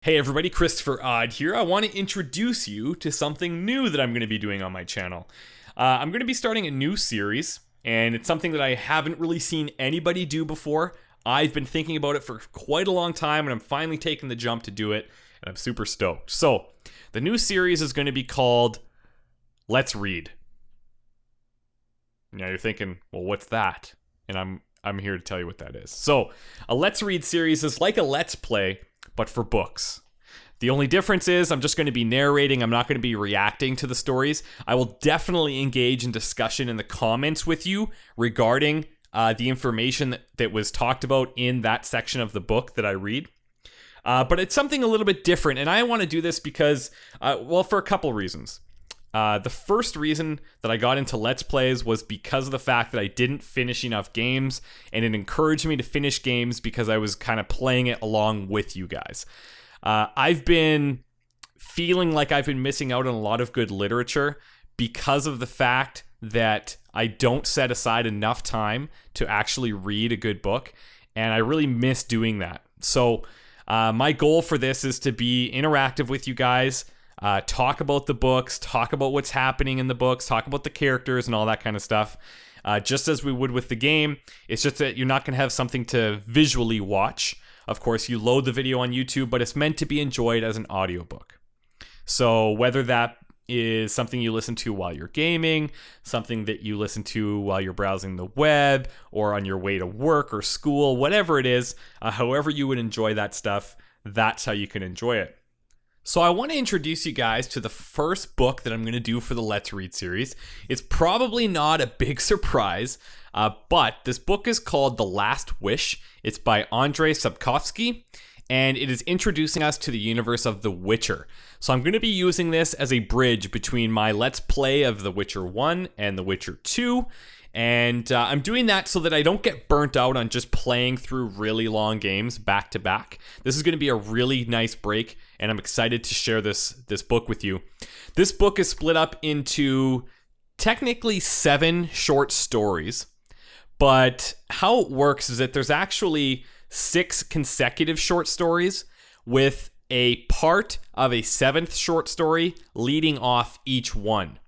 Hey everybody, ChristopherOdd here. I want to introduce you to something new that I'm going to be doing on my channel. I'm going to be starting a new series, and it's something that I haven't really seen anybody do before. I've been thinking about it for quite a long time, and I'm finally taking the jump to do it, and I'm super stoked. So, the new series is going to be called Let's Read. Now you're thinking, well, what's that? And I'm here to tell you what that is. So, a Let's Read series is like a Let's Play, but for books. The only difference is I'm just going to be narrating. I'm not going to be reacting to the stories. I will definitely engage in discussion in the comments with you regarding the information that was talked about in that section of the book that I read. But it's something a little bit different, and I want to do this because, for a couple reasons. The first reason that I got into Let's Plays was because of the fact that I didn't finish enough games, and it encouraged me to finish games because I was kind of playing it along with you guys. I've been feeling like I've been missing out on a lot of good literature because of the fact that I don't set aside enough time to actually read a good book, and I really miss doing that. So my goal for this is to be interactive with you guys. Talk about the books, talk about what's happening in the books, talk about the characters and all that kind of stuff. Just as we would with the game, it's just that you're not going to have something to visually watch. Of course, you load the video on YouTube, but it's meant to be enjoyed as an audiobook. So whether that is something you listen to while you're gaming, something that you listen to while you're browsing the web, or on your way to work or school, whatever it is, however you would enjoy that stuff, that's how you can enjoy it. So I want to introduce you guys to the first book that I'm going to do for the Let's Read series. It's probably not a big surprise, but this book is called The Last Wish. It's by Andrzej Sapkowski, and it is introducing us to the universe of The Witcher. So I'm going to be using this as a bridge between my Let's Play of The Witcher 1 and The Witcher 2, and I'm doing that so that I don't get burnt out on just playing through really long games back to back. This is going to be a really nice break, and I'm excited to share this book with you. This book is split up into technically 7 short stories, but how it works is that there's actually 6 consecutive short stories with a part of a 7th short story leading off each one.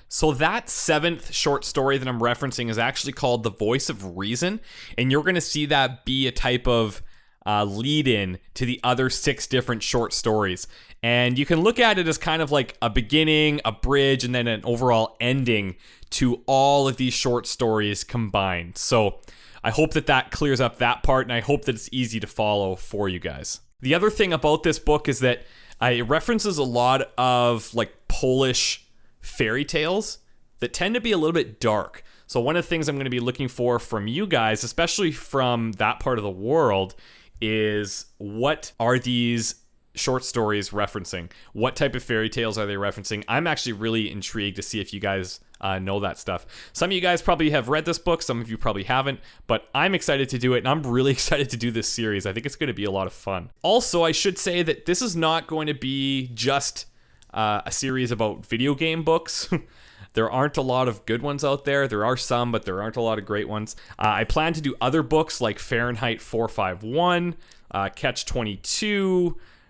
So that 7th short story that I'm referencing is actually called The Voice of Reason, and you're going to see that be a type of lead-in to the other 6 different short stories. And you can look at it as kind of like a beginning, a bridge, and then an overall ending to all of these short stories combined. So I hope that clears up that part, and I hope that it's easy to follow for you guys. The other thing about this book is that it references a lot of like Polish fairy tales that tend to be a little bit dark. So one of the things I'm going to be looking for from you guys, especially from that part of the world, is what are these short stories referencing? What type of fairy tales are they referencing? I'm actually really intrigued to see if you guys know that stuff. Some of you guys probably have read this book, some of you probably haven't, but I'm excited to do it, and I'm really excited to do this series. I think it's going to be a lot of fun. Also, I should say that this is not going to be just a series about video game books. There aren't a lot of good ones out there. There are some, but there aren't a lot of great ones. I plan to do other books like Fahrenheit 451, Catch-22,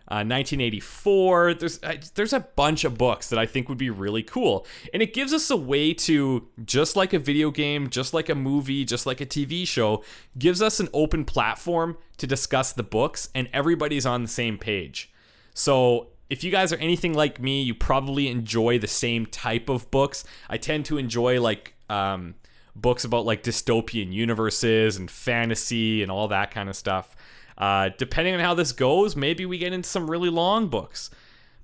1984. There's a bunch of books that I think would be really cool. And it gives us a way to, just like a video game, just like a movie, just like a TV show, gives us an open platform to discuss the books, and everybody's on the same page. So if you guys are anything like me, you probably enjoy the same type of books. I tend to enjoy like books about like dystopian universes and fantasy and all that kind of stuff. Depending on how this goes, maybe we get into some really long books,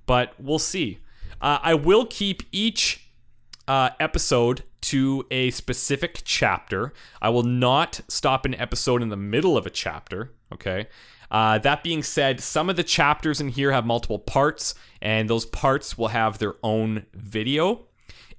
but we'll see. I will keep each episode to a specific chapter. I will not stop an episode in the middle of a chapter, okay? That being said, some of the chapters in here have multiple parts, and those parts will have their own video.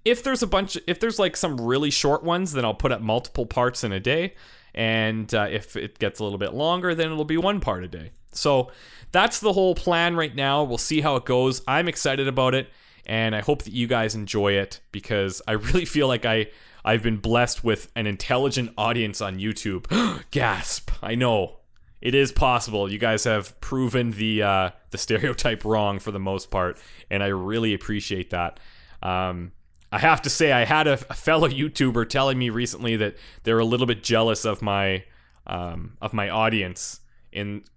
If there's like some really short ones, then I'll put up multiple parts in a day. And if it gets a little bit longer, then it'll be 1 part a day. So that's the whole plan right now. We'll see how it goes. I'm excited about it, and I hope that you guys enjoy it, because I really feel like I've been blessed with an intelligent audience on YouTube. Gasp. I know. It is possible. You guys have proven the stereotype wrong for the most part, and I really appreciate that. I have to say, I had a fellow YouTuber telling me recently that they're a little bit jealous of my audience,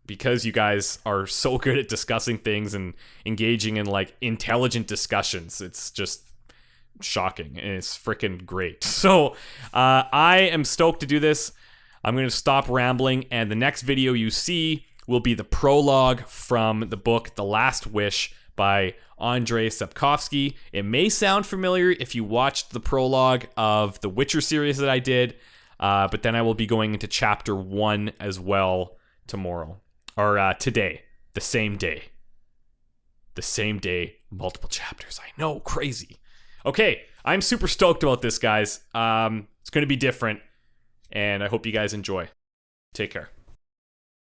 because you guys are so good at discussing things and engaging in like intelligent discussions. It's just shocking, and it's freaking great. So I am stoked to do this. I'm going to stop rambling, and the next video you see will be the prologue from the book The Last Wish by Andrzej Sapkowski. It may sound familiar if you watched the prologue of the Witcher series that I did, but then I will be going into chapter 1 as well tomorrow, or today, the same day. The same day, multiple chapters. I know, crazy. Okay, I'm super stoked about this, guys. It's going to be different, and I hope you guys enjoy. Take care.